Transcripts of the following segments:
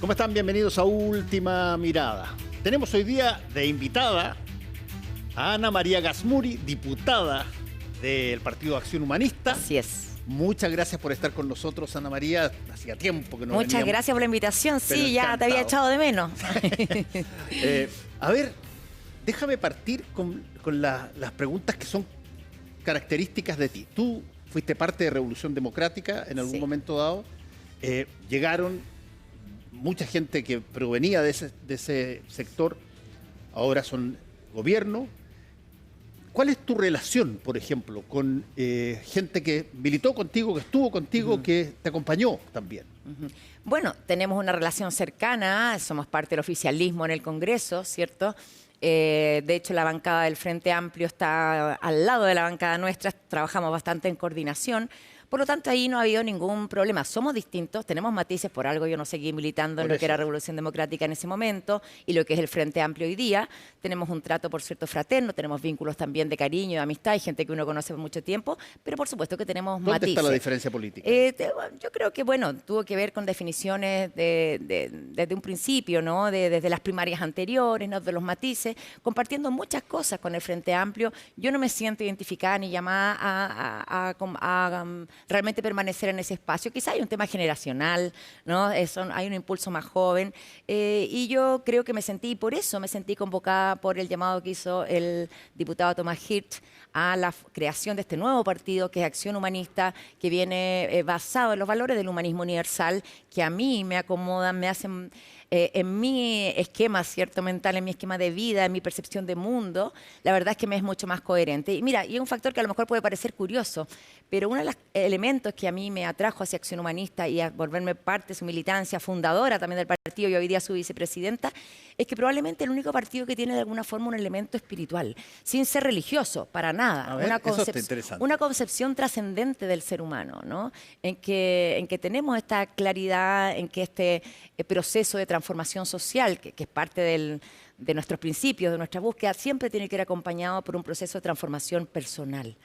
¿Cómo están? Bienvenidos a Última Mirada. Tenemos hoy día de invitada a Ana María Gazmuri, diputada del Partido Acción Humanista. Así es. Muchas gracias por estar con nosotros, Ana María. Hacía tiempo que no veníamos. Muchas gracias por la invitación. Sí, ya te había echado de menos. A ver, déjame partir con las preguntas que son características de ti. Tú fuiste parte de Revolución Democrática en algún momento dado. Llegaron mucha gente que provenía de ese sector, ahora son gobierno. ¿Cuál es tu relación, por ejemplo, con gente que militó contigo, que estuvo contigo, que te acompañó también? Bueno, tenemos una relación cercana, somos parte del oficialismo en el Congreso, ¿cierto? De hecho, la bancada del Frente Amplio está al lado de la bancada nuestra, trabajamos bastante en coordinación. Por lo tanto, ahí no ha habido ningún problema. Somos distintos, tenemos matices, por algo yo no seguí militando en lo que era Revolución Democrática en ese momento y lo que es el Frente Amplio hoy día. Tenemos un trato, por cierto, fraterno, tenemos vínculos también de cariño, de amistad, hay gente que uno conoce por mucho tiempo, pero por supuesto que tenemos matices. ¿Dónde está la diferencia política? Yo creo que, bueno, tuvo que ver con definiciones desde un principio, ¿no? Desde las primarias anteriores, ¿no? De los matices, compartiendo muchas cosas con el Frente Amplio. Yo no me siento identificada ni llamada a realmente permanecer en ese espacio. Quizá hay un tema generacional, ¿no? Hay un impulso más joven y yo creo que me sentí, por eso me sentí convocada por el llamado que hizo el diputado Tomás Hirsch a la creación de este nuevo partido que es Acción Humanista, que viene basado en los valores del humanismo universal, que a mí me acomodan, me hacen en mi esquema, ¿cierto? Mental, en mi esquema de vida, en mi percepción de mundo, la verdad es que me es mucho más coherente. Y mira, y es un factor que a lo mejor puede parecer curioso, pero uno de los elementos que a mí me atrajo hacia Acción Humanista y a volverme parte de su militancia, fundadora también del partido y hoy día su vicepresidenta, es que probablemente el único partido que tiene de alguna forma un elemento espiritual, sin ser religioso, para nada. Una concepción trascendente del ser humano, ¿no? En que tenemos esta claridad, en que este proceso de transformación social, que es parte de nuestros principios, de nuestra búsqueda, siempre tiene que ir acompañado por un proceso de transformación personal.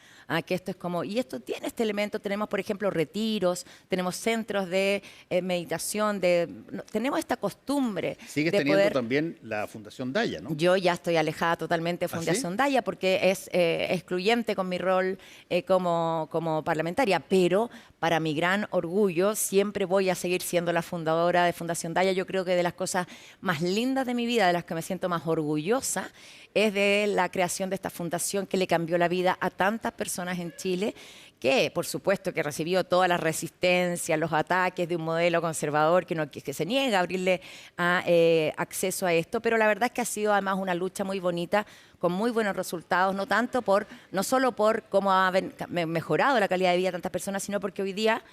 Que esto es como, y esto tiene este elemento, tenemos por ejemplo retiros, tenemos centros de meditación, tenemos esta costumbre. Sigues teniendo también la Fundación Daya, ¿no? Yo ya estoy alejada totalmente de Fundación Daya porque es excluyente con mi rol como parlamentaria, pero para mi gran orgullo siempre voy a seguir siendo la fundadora de Fundación Daya. Yo creo que de las cosas más lindas de mi vida, de las que me siento más orgullosa, es de la creación de esta fundación que le cambió la vida a tantas personas en Chile, que por supuesto que recibió todas las resistencias, los ataques de un modelo conservador que se niega a abrirle acceso a esto, pero la verdad es que ha sido además una lucha muy bonita, con muy buenos resultados, no solo por cómo ha mejorado la calidad de vida de tantas personas, sino porque hoy día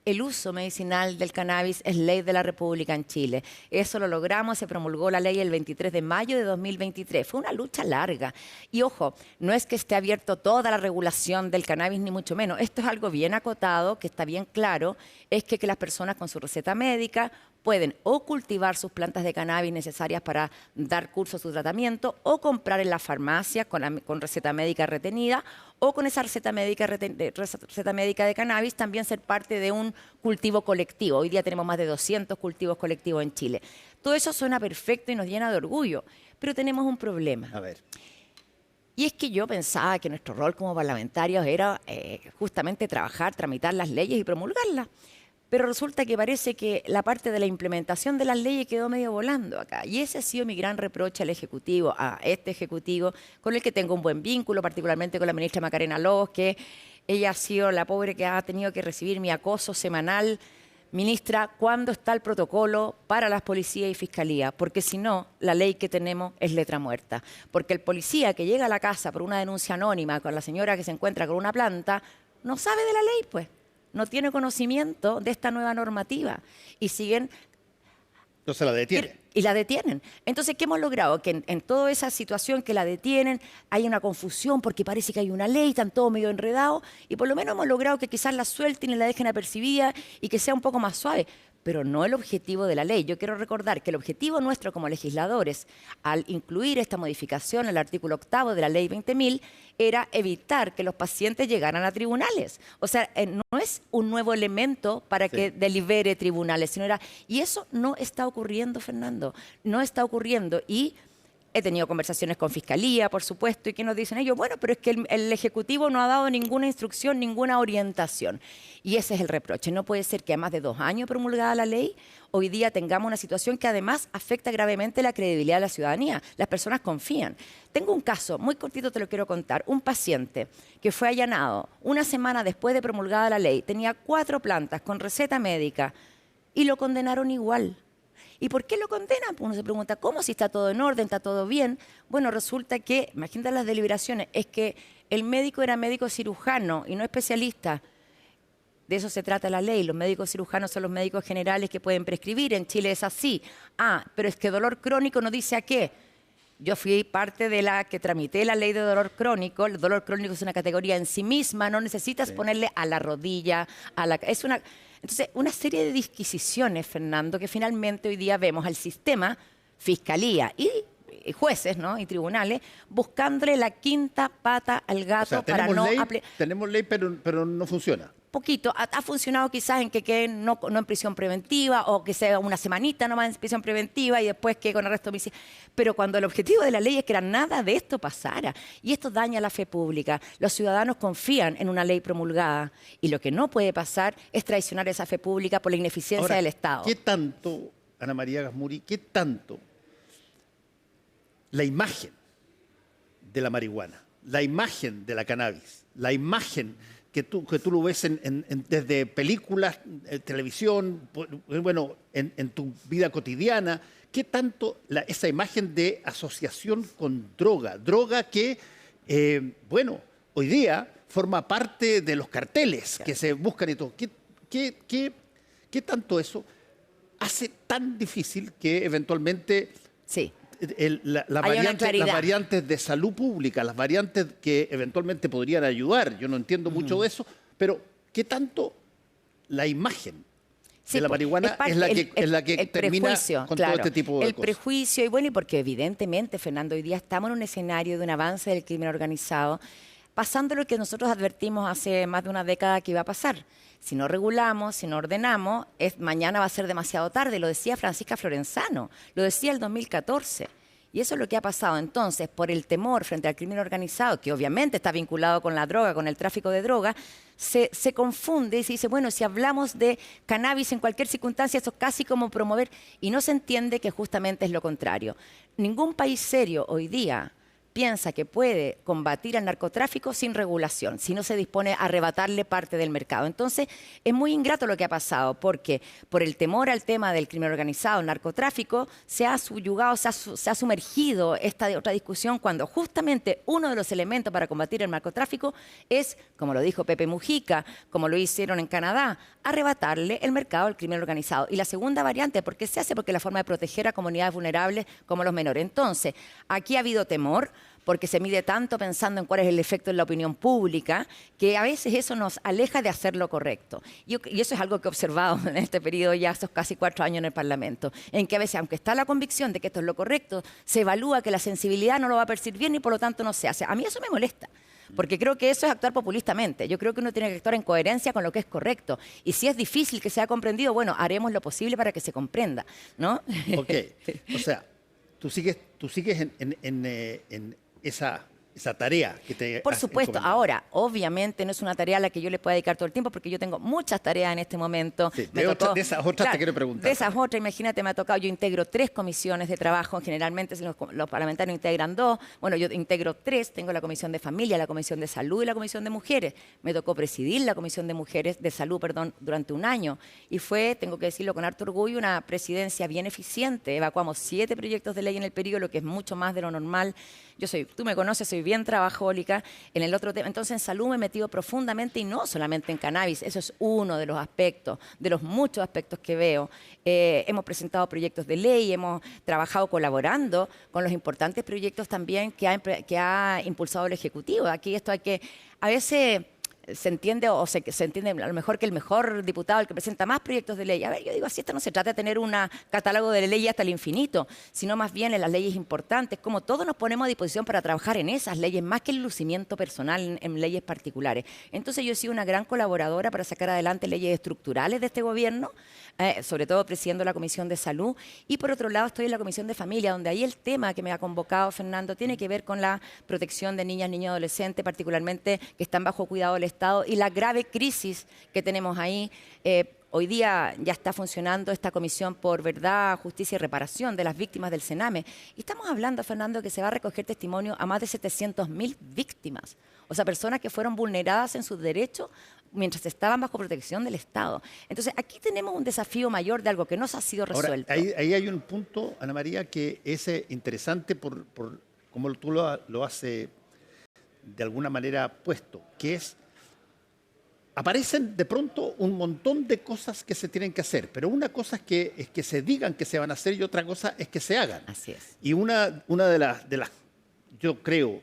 el uso medicinal del cannabis es ley de la República en Chile. Eso lo logramos, se promulgó la ley el 23 de mayo de 2023. Fue una lucha larga. Y ojo, no es que esté abierto toda la regulación del cannabis, ni mucho menos. Esto es algo bien acotado, que está bien claro, es que las personas con su receta médica pueden o cultivar sus plantas de cannabis necesarias para dar curso a su tratamiento o comprar en la farmacia con receta médica retenida o con esa receta médica de cannabis también ser parte de un cultivo colectivo. Hoy día tenemos más de 200 cultivos colectivos en Chile. Todo eso suena perfecto y nos llena de orgullo, pero tenemos un problema. A ver. Y es que yo pensaba que nuestro rol como parlamentarios era justamente trabajar, tramitar las leyes y promulgarlas. Pero resulta que parece que la parte de la implementación de las leyes quedó medio volando acá. Y ese ha sido mi gran reproche al Ejecutivo, a este Ejecutivo, con el que tengo un buen vínculo, particularmente con la ministra Macarena Lobos, que ella ha sido la pobre que ha tenido que recibir mi acoso semanal. Ministra, ¿cuándo está el protocolo para las policías y fiscalía? Porque si no, la ley que tenemos es letra muerta. Porque el policía que llega a la casa por una denuncia anónima con la señora que se encuentra con una planta, no sabe de la ley, pues. No tiene conocimiento de esta nueva normativa y siguen... Entonces la detienen. Y la detienen. Entonces, ¿qué hemos logrado? Que en toda esa situación que la detienen hay una confusión porque parece que hay una ley, están todos medio enredados y por lo menos hemos logrado que quizás la suelten y la dejen apercibida y que sea un poco más suave. Pero no el objetivo de la ley. Yo quiero recordar que el objetivo nuestro como legisladores, al incluir esta modificación en el artículo 8º de la ley 20.000, era evitar que los pacientes llegaran a tribunales. O sea, es un nuevo elemento para Sí. que delibere tribunales, sino era... Y eso no está ocurriendo, Fernando, no está ocurriendo. Y he tenido conversaciones con Fiscalía, por supuesto, y que nos dicen ellos, bueno, pero es que el Ejecutivo no ha dado ninguna instrucción, ninguna orientación. Y ese es el reproche. No puede ser que a más de 2 años promulgada la ley, hoy día tengamos una situación que además afecta gravemente la credibilidad de la ciudadanía. Las personas confían. Tengo un caso, muy cortito te lo quiero contar. Un paciente que fue allanado una semana después de promulgada la ley, tenía 4 plantas con receta médica y lo condenaron igual. ¿Y por qué lo condenan? Pues uno se pregunta, ¿cómo si está todo en orden, está todo bien? Bueno, resulta que, imagínate las deliberaciones, es que el médico era médico cirujano y no especialista. De eso se trata la ley. Los médicos cirujanos son los médicos generales que pueden prescribir. En Chile es así. Ah, pero es que dolor crónico no dice a qué. Yo fui parte de la que tramité la ley de dolor crónico. El dolor crónico es una categoría en sí misma. No necesitas ponerle a la rodilla, es una... Entonces, una serie de disquisiciones, Fernando, que finalmente hoy día vemos al sistema, fiscalía y jueces, ¿no? Y tribunales, buscándole la quinta pata al gato, O sea, para no aplicar. tenemos ley, pero no funciona. Poquito, ha funcionado quizás en que queden no en prisión preventiva o que sea una semanita nomás en prisión preventiva y después que con arresto domiciliario. Pero cuando el objetivo de la ley es que nada de esto pasara, y esto daña la fe pública, los ciudadanos confían en una ley promulgada y lo que no puede pasar es traicionar esa fe pública por la ineficiencia Ahora, del Estado. ¿qué tanto, Ana María Gasmuri, qué tanto la imagen de la marihuana, la imagen de la cannabis, la imagen que tú lo ves desde películas, televisión, bueno, en tu vida cotidiana, qué tanto esa imagen de asociación con droga que, bueno, hoy día forma parte de los carteles que se buscan y todo. ¿Qué tanto eso hace tan difícil que eventualmente Sí. las Hay una claridad. variantes de salud pública, las variantes que eventualmente podrían ayudar? Yo no entiendo mucho de eso, pero ¿qué tanto la imagen Sí, de la marihuana es la que termina prejuicio, con claro, todo este tipo de el cosas? prejuicio, y bueno, y porque evidentemente, Fernando, hoy día estamos en un escenario de un avance del crimen organizado, pasando lo que nosotros advertimos hace más de una década que iba a pasar. Si no regulamos, si no ordenamos, mañana va a ser demasiado tarde. Lo decía Francisca Florenzano, lo decía el 2014. Y eso es lo que ha pasado. Entonces, por el temor frente al crimen organizado, que obviamente está vinculado con la droga, con el tráfico de droga, se confunde y se dice, bueno, si hablamos de cannabis en cualquier circunstancia, eso es casi como promover, y no se entiende que justamente es lo contrario. Ningún país serio hoy día piensa que puede combatir al narcotráfico sin regulación, si no se dispone a arrebatarle parte del mercado. Entonces, es muy ingrato lo que ha pasado, porque por el temor al tema del crimen organizado, el narcotráfico, se ha subyugado, se ha sumergido esta otra discusión, cuando justamente uno de los elementos para combatir el narcotráfico es, como lo dijo Pepe Mujica, como lo hicieron en Canadá, arrebatarle el mercado al crimen organizado. Y la segunda variante, ¿por qué se hace? Porque es la forma de proteger a comunidades vulnerables como los menores. Entonces, aquí ha habido temor, porque se mide tanto pensando en cuál es el efecto en la opinión pública, que a veces eso nos aleja de hacer lo correcto. Y eso es algo que he observado en este periodo, ya estos casi 4 años en el Parlamento, en que a veces, aunque está la convicción de que esto es lo correcto, se evalúa que la sensibilidad no lo va a percibir bien y por lo tanto no se hace. A mí eso me molesta, porque creo que eso es actuar populistamente. Yo creo que uno tiene que actuar en coherencia con lo que es correcto. Y si es difícil que sea comprendido, bueno, haremos lo posible para que se comprenda, ¿no? Ok, o sea, tú sigues en esa tarea que te Por has supuesto. encomendado. Ahora, obviamente no es una tarea a la que yo le pueda dedicar todo el tiempo, porque yo tengo muchas tareas en este momento. Sí, de esas otras te quiero preguntar. De esas otras, imagínate, me ha tocado, yo integro 3 comisiones de trabajo, generalmente los parlamentarios integran 2, bueno, yo integro 3, tengo la Comisión de Familia, la Comisión de Salud y la Comisión de Mujeres. Me tocó presidir la Comisión de Salud, durante un año, y fue, tengo que decirlo con harto orgullo, una presidencia bien eficiente. Evacuamos 7 proyectos de ley en el periodo, lo que es mucho más de lo normal. Tú me conoces, soy bien trabajólica en el otro tema. Entonces, en salud me he metido profundamente, y no solamente en cannabis. Eso es uno de los aspectos, de los muchos aspectos que veo. Hemos presentado proyectos de ley, hemos trabajado colaborando con los importantes proyectos también que ha impulsado el Ejecutivo. Aquí esto hay que, a veces, se entiende se entiende a lo mejor que el mejor diputado, el que presenta más proyectos de ley. A ver, yo digo así, esto no se trata de tener un catálogo de leyes hasta el infinito, sino más bien en las leyes importantes, como todos nos ponemos a disposición para trabajar en esas leyes, más que el lucimiento personal en leyes particulares. Entonces yo he sido una gran colaboradora para sacar adelante leyes estructurales de este gobierno, sobre todo presidiendo la Comisión de Salud, y por otro lado estoy en la Comisión de Familia, donde ahí el tema que me ha convocado Fernando tiene que ver con la protección de niñas, niños y adolescentes, particularmente que están bajo cuidado del Estado, y la grave crisis que tenemos ahí. Hoy día ya está funcionando esta Comisión por Verdad, Justicia y Reparación de las víctimas del Sename. Y estamos hablando, Fernando, que se va a recoger testimonio a más de 700.000 víctimas. O sea, personas que fueron vulneradas en sus derechos mientras estaban bajo protección del Estado. Entonces, aquí tenemos un desafío mayor de algo que no se ha sido resuelto. Ahora, ahí hay un punto, Ana María, que es interesante por como tú lo has de alguna manera puesto, que es, aparecen de pronto un montón de cosas que se tienen que hacer, pero una cosa es que se digan que se van a hacer y otra cosa es que se hagan. Así es. Y una de las, yo creo,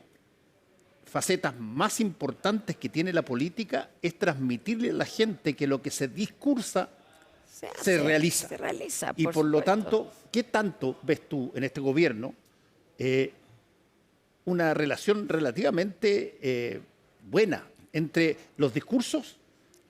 facetas más importantes que tiene la política es transmitirle a la gente que lo que se discursa se realiza. Se realiza, y por lo tanto, ¿qué tanto ves tú en este gobierno una relación relativamente buena entre los discursos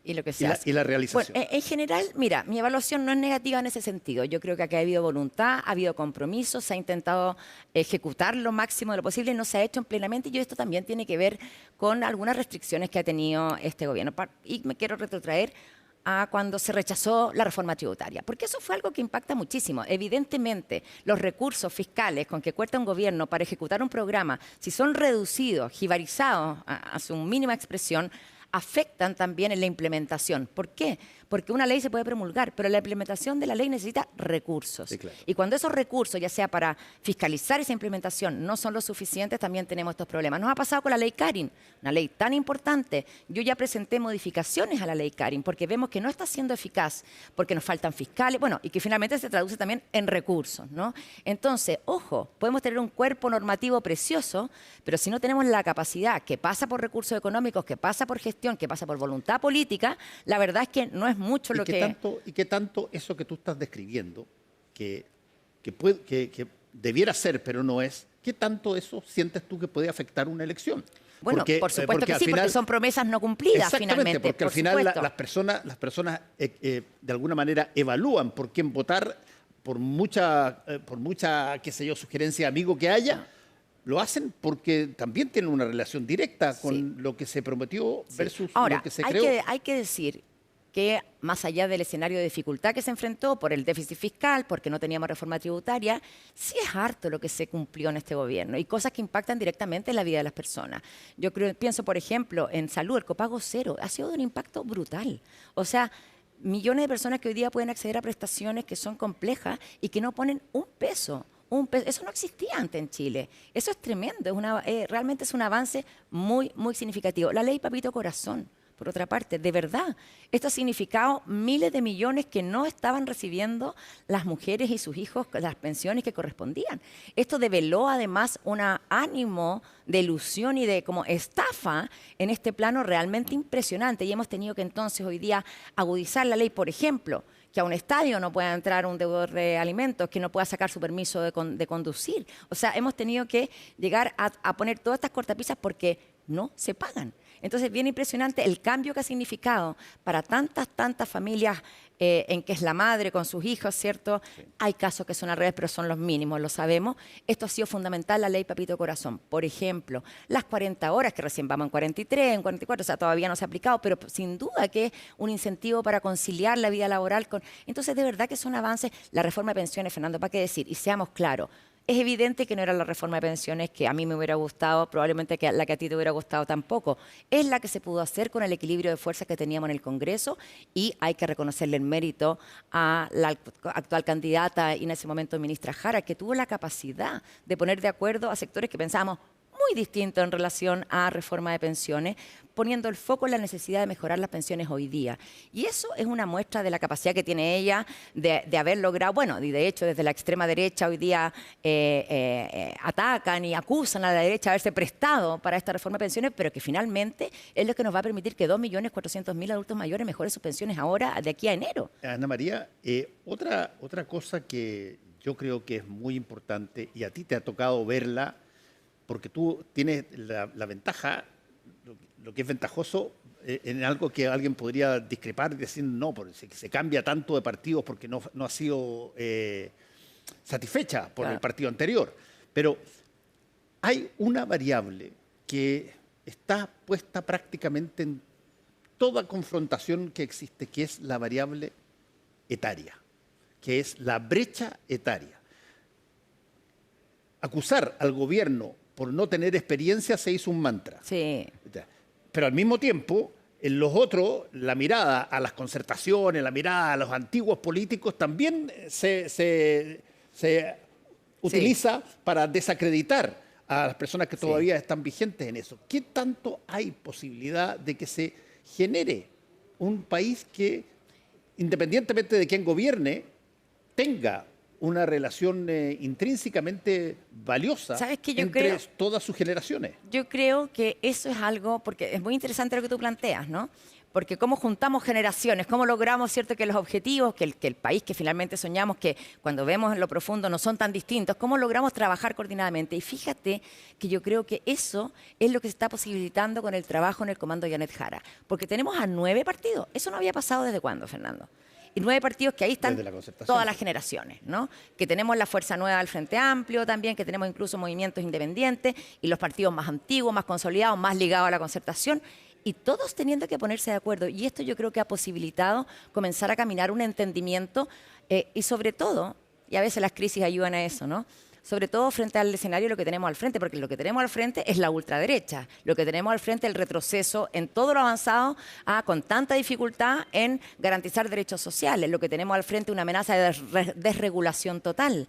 y lo que se hace. Y la realización? Bueno, en general, mira, mi evaluación no es negativa en ese sentido. Yo creo que aquí ha habido voluntad, ha habido compromiso, se ha intentado ejecutar lo máximo de lo posible, no se ha hecho plenamente, y esto también tiene que ver con algunas restricciones que ha tenido este gobierno. Y me quiero retrotraer a cuando se rechazó la reforma tributaria, porque eso fue algo que impacta muchísimo. Evidentemente, los recursos fiscales con que cuenta un gobierno para ejecutar un programa, si son reducidos, jibarizados a su mínima expresión, afectan también en la implementación. ¿Por qué? Porque una ley se puede promulgar, pero la implementación de la ley necesita recursos. Sí, claro. Y cuando esos recursos, ya sea para fiscalizar esa implementación, no son lo suficientes, también tenemos estos problemas. Nos ha pasado con la ley Karin, una ley tan importante. Yo ya presenté modificaciones a la ley Karin porque vemos que no está siendo eficaz, porque nos faltan fiscales, bueno, y que finalmente se traduce también en recursos, ¿no? Entonces, ojo, podemos tener un cuerpo normativo precioso, pero si no tenemos la capacidad que pasa por recursos económicos, que pasa por gestión, que pasa por voluntad política, la verdad es que no es mucho lo que... ¿Y qué tanto eso que tú estás describiendo, que debiera ser, pero no es, qué tanto eso sientes tú que puede afectar una elección? Bueno, por supuesto que sí, final, porque son promesas no cumplidas, finalmente. Porque al final las personas de alguna manera evalúan por quién votar, por mucha, qué sé yo, sugerencia de amigo que haya, lo hacen porque también tienen una relación directa con lo que se prometió versus lo que se creó. Ahora, hay que decir que más allá del escenario de dificultad que se enfrentó por el déficit fiscal, porque no teníamos reforma tributaria, sí es harto lo que se cumplió en este gobierno y cosas que impactan directamente en la vida de las personas. Yo pienso, por ejemplo, en salud, el copago cero ha sido de un impacto brutal. O sea, millones de personas que hoy día pueden acceder a prestaciones que son complejas y que no ponen un peso. Eso no existía antes en Chile. Eso es tremendo. Realmente es un avance muy, muy significativo. La ley Papito Corazón, por otra parte, de verdad, esto ha significado miles de millones que no estaban recibiendo las mujeres y sus hijos las pensiones que correspondían. Esto develó además un ánimo de ilusión y de como estafa en este plano realmente impresionante. Y hemos tenido que entonces hoy día agudizar la ley, por ejemplo, que a un estadio no pueda entrar un deudor de alimentos, que no pueda sacar su permiso de conducir. O sea, hemos tenido que llegar a poner todas estas cortapisas porque no se pagan. Entonces, bien impresionante el cambio que ha significado para tantas familias en que es la madre con sus hijos, ¿cierto? Sí. Hay casos que son al revés, pero son los mínimos, lo sabemos. Esto ha sido fundamental, la ley Papito Corazón. Por ejemplo, las 40 horas, que recién vamos en 43, en 44, o sea, todavía no se ha aplicado, pero sin duda que es un incentivo para conciliar la vida laboral con... Entonces, de verdad que son avances. La reforma de pensiones, Fernando, ¿para qué decir? Y seamos claros, es evidente que no era la reforma de pensiones que a mí me hubiera gustado, probablemente la que a ti te hubiera gustado tampoco. Es la que se pudo hacer con el equilibrio de fuerzas que teníamos en el Congreso y hay que reconocerle el mérito a la actual candidata y en ese momento ministra Jara, que tuvo la capacidad de poner de acuerdo a sectores que pensábamos muy distinto en relación a reforma de pensiones, poniendo el foco en la necesidad de mejorar las pensiones hoy día. Y eso es una muestra de la capacidad que tiene ella de haber logrado, bueno, y de hecho desde la extrema derecha hoy día atacan y acusan a la derecha de haberse prestado para esta reforma de pensiones, pero que finalmente es lo que nos va a permitir que 2.400.000 adultos mayores mejoren sus pensiones ahora, de aquí a enero. Ana María, otra cosa que yo creo que es muy importante, y a ti te ha tocado verla, porque tú tienes la ventaja, lo que es ventajoso en algo que alguien podría discrepar y decir, no, porque se cambia tanto de partidos porque no ha sido satisfecha por el partido anterior. Pero hay una variable que está puesta prácticamente en toda confrontación que existe, que es la variable etaria, que es la brecha etaria. Acusar al gobierno por no tener experiencia se hizo un mantra. Sí. Pero al mismo tiempo, en los otros, la mirada a las concertaciones, la mirada a los antiguos políticos también se utiliza para desacreditar a las personas que todavía están vigentes en eso. ¿Qué tanto hay posibilidad de que se genere un país que, independientemente de quién gobierne, tenga una relación intrínsecamente valiosa entre todas sus generaciones? Yo creo que eso es algo, porque es muy interesante lo que tú planteas, ¿no? Porque cómo juntamos generaciones, cómo logramos, ¿cierto?, que los objetivos, que el país que finalmente soñamos, que cuando vemos en lo profundo no son tan distintos, cómo logramos trabajar coordinadamente. Y fíjate que yo creo que eso es lo que se está posibilitando con el trabajo en el Comando Janet Jara. Porque tenemos a 9 partidos. Eso no había pasado ¿desde cuándo, Fernando? Y 9 partidos que ahí están todas las generaciones, ¿no? Que tenemos la Fuerza Nueva del Frente Amplio también, que tenemos incluso movimientos independientes y los partidos más antiguos, más consolidados, más ligados a la concertación, y todos teniendo que ponerse de acuerdo. Y esto yo creo que ha posibilitado comenzar a caminar un entendimiento y sobre todo, y a veces las crisis ayudan a eso, ¿no?, sobre todo frente al escenario, lo que tenemos al frente, porque lo que tenemos al frente es la ultraderecha, lo que tenemos al frente es el retroceso en todo lo avanzado, con tanta dificultad en garantizar derechos sociales, lo que tenemos al frente es una amenaza de desregulación total.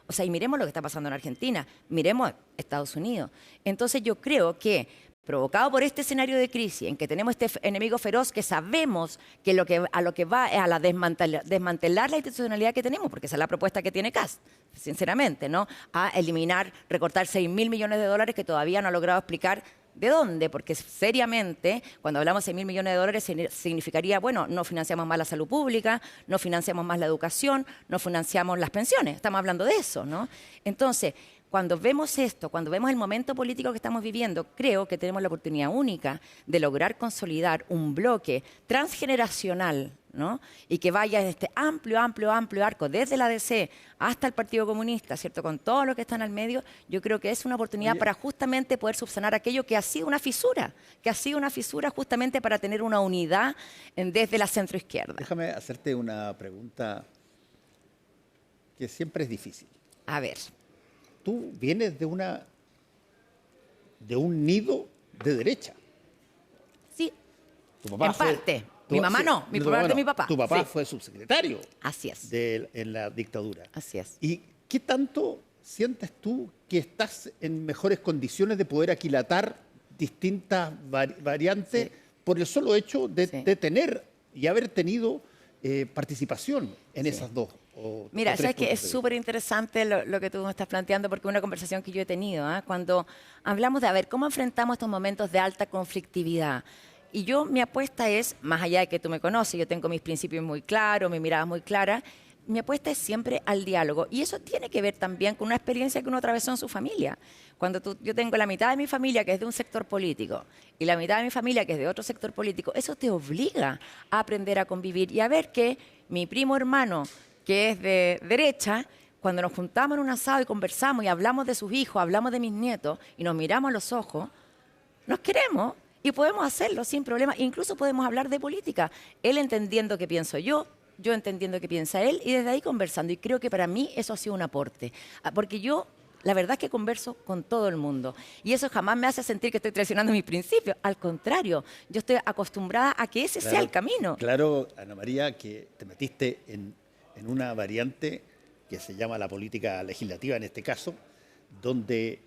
O sea, y miremos lo que está pasando en Argentina, miremos Estados Unidos. Entonces yo creo que, provocado por este escenario de crisis en que tenemos este enemigo feroz que sabemos que a lo que va es a desmantelar la institucionalidad que tenemos, porque esa es la propuesta que tiene Kast, sinceramente, ¿no? A eliminar, recortar 6.000 millones de dólares que todavía no ha logrado explicar de dónde, porque seriamente, cuando hablamos de 6.000 millones de dólares, significaría, bueno, no financiamos más la salud pública, no financiamos más la educación, no financiamos las pensiones, estamos hablando de eso, ¿no? Entonces, cuando vemos esto, cuando vemos el momento político que estamos viviendo, creo que tenemos la oportunidad única de lograr consolidar un bloque transgeneracional, ¿no?, y que vaya en este amplio arco, desde la DC hasta el Partido Comunista, ¿cierto?, con todo lo que están al medio. Yo creo que es una oportunidad para justamente poder subsanar aquello que ha sido una fisura, justamente para tener una unidad desde la centroizquierda. Déjame hacerte una pregunta que siempre es difícil. A ver. Tú vienes de un nido de derecha. Sí, en parte. Mi mamá no, mi papá. Tu papá fue subsecretario. Así es. En la dictadura. Así es. ¿Y qué tanto sientes tú que estás en mejores condiciones de poder aquilatar distintas variantes por el solo hecho de tener y haber tenido participación en esas dos? Mira, sabes que es súper interesante lo que tú me estás planteando, porque es una conversación que yo he tenido, cuando hablamos de, a ver, ¿cómo enfrentamos estos momentos de alta conflictividad? Y mi apuesta es, más allá de que tú me conoces, yo tengo mis principios muy claros, mi mirada muy clara, mi apuesta es siempre al diálogo. Y eso tiene que ver también con una experiencia que uno atravesó en su familia. Cuando yo tengo la mitad de mi familia que es de un sector político y la mitad de mi familia que es de otro sector político, eso te obliga a aprender a convivir y a ver que mi primo hermano, que es de derecha, cuando nos juntamos en un asado y conversamos y hablamos de sus hijos, hablamos de mis nietos y nos miramos a los ojos, nos queremos y podemos hacerlo sin problema. Incluso podemos hablar de política. Él entendiendo qué pienso yo entendiendo qué piensa él y desde ahí conversando. Y creo que para mí eso ha sido un aporte. Porque yo, la verdad es que converso con todo el mundo. Y eso jamás me hace sentir que estoy traicionando mis principios. Al contrario, yo estoy acostumbrada a que ese sea el camino. Claro, Ana María, que te metiste en una variante que se llama la política legislativa en este caso, donde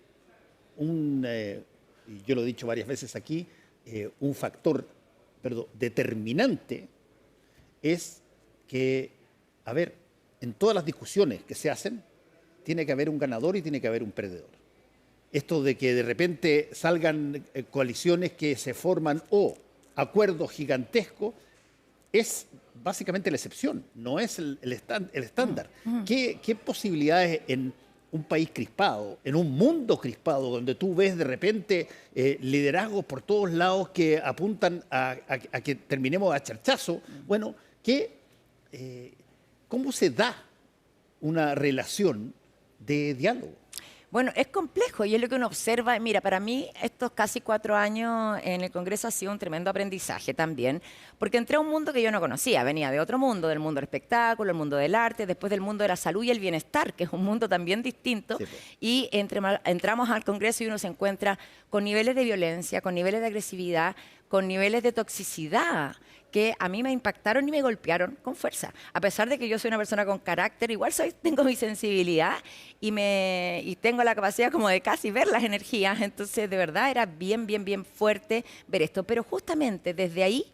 y yo lo he dicho varias veces aquí, un factor determinante es que, a ver, en todas las discusiones que se hacen, tiene que haber un ganador y tiene que haber un perdedor. Esto de que de repente salgan coaliciones que se forman o acuerdos gigantescos es básicamente la excepción, no es el estándar. ¿Qué posibilidades en un país crispado, en un mundo crispado, donde tú ves de repente liderazgos por todos lados que apuntan a que terminemos a charchazo? Bueno, ¿cómo se da una relación de diálogo? Bueno, es complejo y es lo que uno observa. Mira, para mí estos casi 4 años en el Congreso ha sido un tremendo aprendizaje también, porque entré a un mundo que yo no conocía, venía de otro mundo, del mundo del espectáculo, el mundo del arte, después del mundo de la salud y el bienestar, que es un mundo también distinto, sí, pues. Y entramos al Congreso y uno se encuentra con niveles de violencia, con niveles de agresividad, con niveles de toxicidad, que a mí me impactaron y me golpearon con fuerza. A pesar de que yo soy una persona con carácter, igual tengo mi sensibilidad y tengo la capacidad como de casi ver las energías. Entonces, de verdad, era bien fuerte ver esto. Pero justamente desde ahí,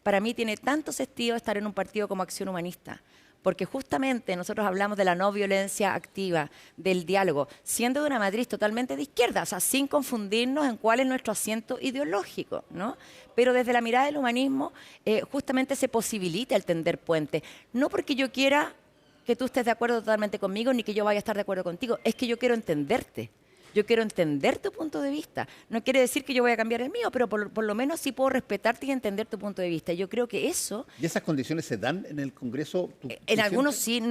para mí tiene tanto sentido estar en un partido como Acción Humanista. Porque justamente nosotros hablamos de la no violencia activa, del diálogo, siendo de una matriz totalmente de izquierda, o sea, sin confundirnos en cuál es nuestro asiento ideológico, ¿no? Pero desde la mirada del humanismo, justamente se posibilita el tender puentes. No porque yo quiera que tú estés de acuerdo totalmente conmigo, ni que yo vaya a estar de acuerdo contigo, es que yo quiero entenderte. Yo quiero entender tu punto de vista. No quiere decir que yo voy a cambiar el mío, pero por lo menos sí puedo respetarte y entender tu punto de vista. Yo creo que eso... ¿Y esas condiciones se dan en el Congreso? En algunos sí.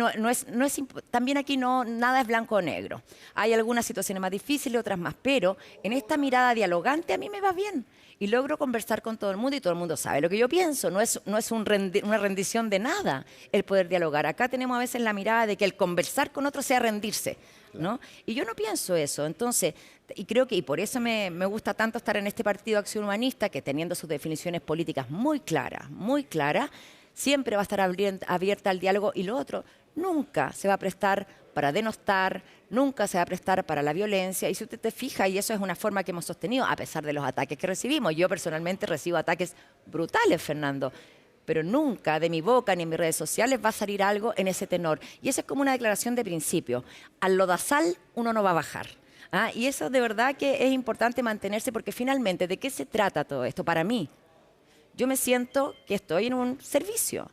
También aquí nada es blanco o negro. Hay algunas situaciones más difíciles, otras más. Pero en esta mirada dialogante a mí me va bien. Y logro conversar con todo el mundo y todo el mundo sabe lo que yo pienso. No es una rendición de nada el poder dialogar. Acá tenemos a veces la mirada de que el conversar con otro sea rendirse, ¿no? Y yo no pienso eso. Entonces, y creo que y por eso me gusta tanto estar en este partido Acción Humanista, que teniendo sus definiciones políticas muy claras, siempre va a estar abierta al diálogo, y lo otro, nunca se va a prestar para denostar, nunca se va a prestar para la violencia. Y si usted te fija, y eso es una forma que hemos sostenido, a pesar de los ataques que recibimos. Yo personalmente recibo ataques brutales, Fernando, pero nunca de mi boca ni en mis redes sociales va a salir algo en ese tenor. Y eso es como una declaración de principio. Al lodazal uno no va a bajar. Y eso de verdad que es importante mantenerse, porque finalmente, ¿de qué se trata todo esto? Para mí, yo me siento que estoy en un servicio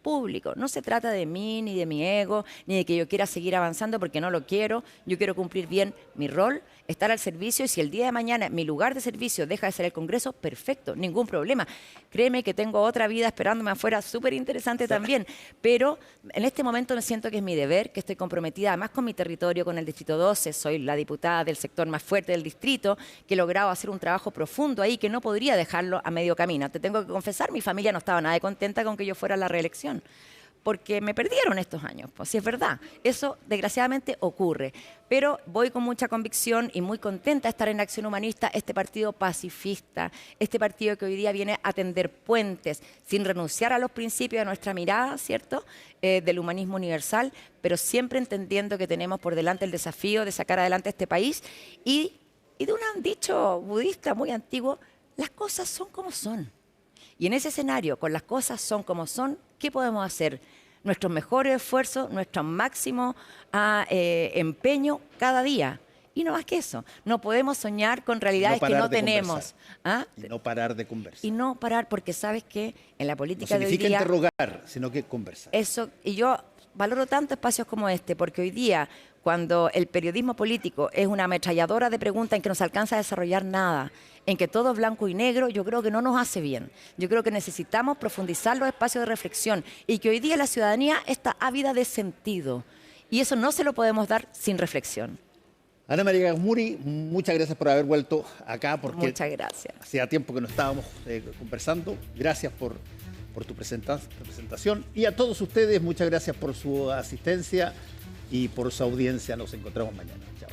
público. No se trata de mí, ni de mi ego, ni de que yo quiera seguir avanzando, porque no lo quiero. Yo quiero cumplir bien mi rol, estar al servicio, y si el día de mañana mi lugar de servicio deja de ser el Congreso, perfecto, ningún problema. Créeme que tengo otra vida esperándome afuera, súper interesante también, pero en este momento me siento que es mi deber, que estoy comprometida además con mi territorio, con el Distrito 12, soy la diputada del sector más fuerte del distrito, que he logrado hacer un trabajo profundo ahí, que no podría dejarlo a medio camino. Te tengo que confesar, mi familia no estaba nada de contenta con que yo fuera a la reelección, porque me perdieron estos años, pues sí es verdad, eso desgraciadamente ocurre, pero voy con mucha convicción y muy contenta de estar en Acción Humanista, este partido pacifista, este partido que hoy día viene a tender puentes, sin renunciar a los principios de nuestra mirada, ¿cierto?, del humanismo universal, pero siempre entendiendo que tenemos por delante el desafío de sacar adelante este país, y de un dicho budista muy antiguo, las cosas son como son. Y en ese escenario, con las cosas son como son, ¿qué podemos hacer? Nuestros mejores esfuerzos, nuestro máximo empeño cada día. Y no más que eso. No podemos soñar con realidades que no tenemos. Y no parar de conversar. Y no parar, porque sabes que en la política no de hoy día... significa interrogar, sino que conversar. Eso, y yo valoro tanto espacios como este, porque hoy día, cuando el periodismo político es una ametralladora de preguntas en que no se alcanza a desarrollar nada, en que todo es blanco y negro, yo creo que no nos hace bien. Yo creo que necesitamos profundizar los espacios de reflexión, y que hoy día la ciudadanía está ávida de sentido, y eso no se lo podemos dar sin reflexión. Ana María Gazmuri, muchas gracias por haber vuelto acá, porque muchas gracias. Hacía tiempo que no estábamos conversando. Gracias por tu presentación, y a todos ustedes muchas gracias por su asistencia y por su audiencia. Nos encontramos mañana. Chao.